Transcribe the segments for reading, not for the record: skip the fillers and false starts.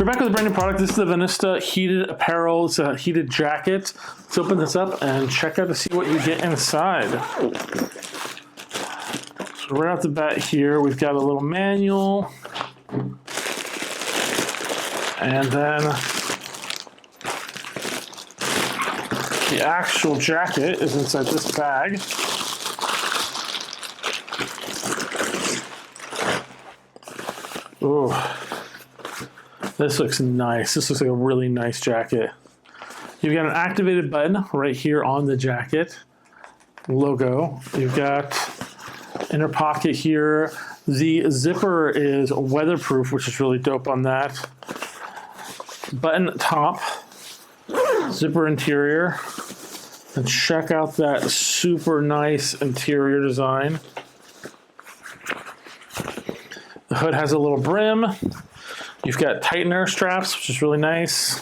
So we're back with a brand new product. This is the Venusta heated apparel. It's a heated jacket. Let's open this up and check out to see what you get inside. So right off the bat here, we've got a little manual. And then the actual jacket is inside this bag. Ooh. This looks nice. This looks like a really nice jacket. You've got an activated button right here on the jacket logo. You've got inner pocket here. The zipper is weatherproof, which is really dope on that. Button top, zipper interior. And check out that super nice interior design. The hood has a little brim. You've got tightener straps, which is really nice.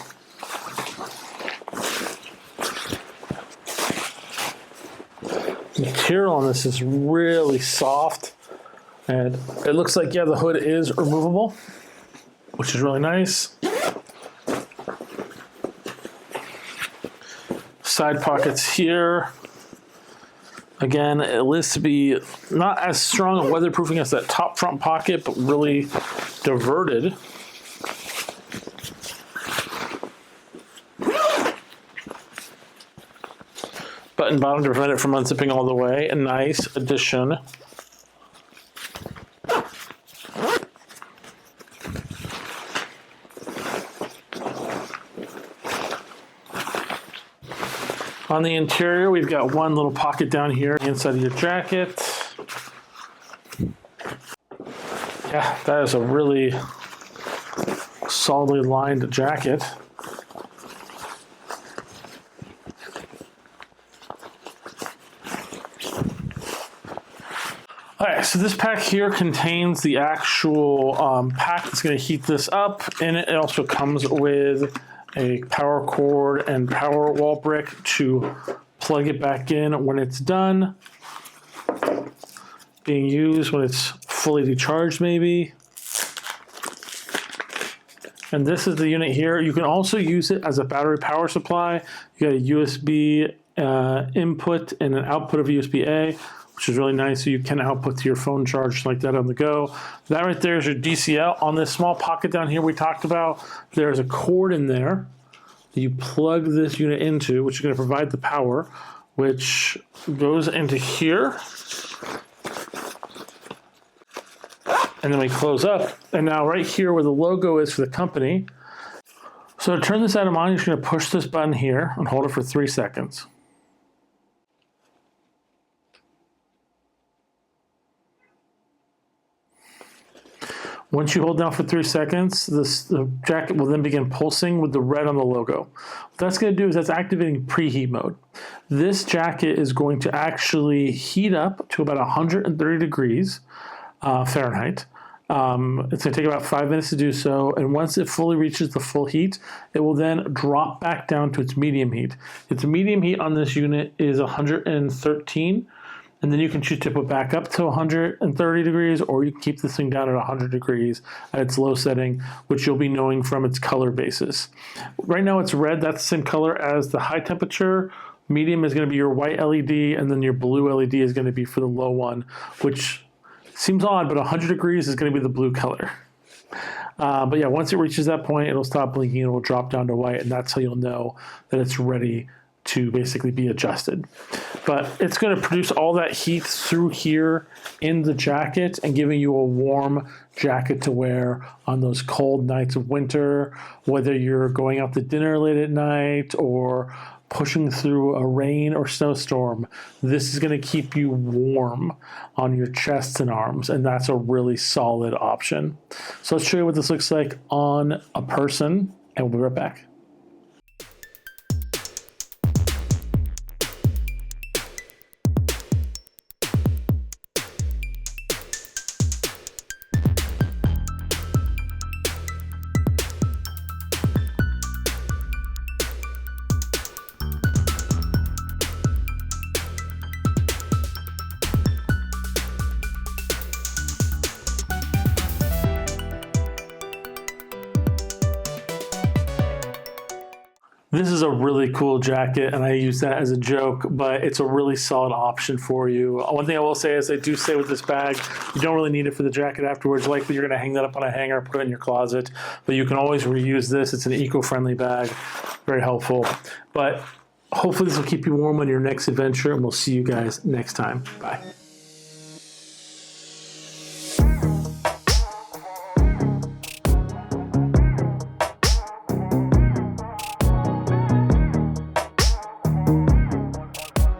The material on this is really soft. And it looks like, yeah, the hood is removable, which is really nice. Side pockets here. Again, it lists to be not as strong a weatherproofing as that top front pocket, but really diverted. Button bottom to prevent it from unzipping all the way. A nice addition. On the interior, we've got one little pocket down here inside of your jacket. Yeah, that is a really solidly lined jacket. All right, so this pack here contains the actual pack that's going to heat this up, and it also comes with a power cord and power wall brick to plug it back in when it's done being used, when it's fully decharged maybe. And this is the unit here. You can also use it as a battery power supply. You got a USB input and an output of USB-A, which is really nice, so you can output to your phone charge like that on the go. That right there is your DCL. On this small pocket down here we talked about, there's a cord in there that you plug this unit into, which is going to provide the power, which goes into here. And then we close up. And now right here where the logo is for the company. So to turn this item on, you're just going to push this button here and hold it for 3 seconds. Once you hold down for 3 seconds, the jacket will then begin pulsing with the red on the logo. What that's going to do is that's activating preheat mode. This jacket is going to actually heat up to about 130 degrees Fahrenheit. It's going to take about 5 minutes to do so, and once it fully reaches the full heat, it will then drop back down to its medium heat. Its medium heat on this unit is 113. And then you can choose to put back up to 130 degrees, or you can keep this thing down at 100 degrees at its low setting, which you'll be knowing from its color basis. Right now it's red. That's the same color as the high temperature. Medium is going to be your white LED, and then your blue LED is going to be for the low one, which seems odd, but 100 degrees is going to be the blue color. But yeah, once it reaches that point, it'll stop blinking and it will drop down to white, and that's how you'll know that it's ready to basically be adjusted. But it's going to produce all that heat through here in the jacket and giving you a warm jacket to wear on those cold nights of winter, whether you're going out to dinner late at night or pushing through a rain or snowstorm. This is going to keep you warm on your chest and arms, and that's a really solid option. So let's show you what this looks like on a person, and we'll be right back. This is a really cool jacket, and I use that as a joke, but it's a really solid option for you. One thing I will say is I do say with this bag, you don't really need it for the jacket afterwards. Likely you're going to hang that up on a hanger, put it in your closet, but you can always reuse this. It's an eco-friendly bag, very helpful. But hopefully this will keep you warm on your next adventure, and we'll see you guys next time. Bye.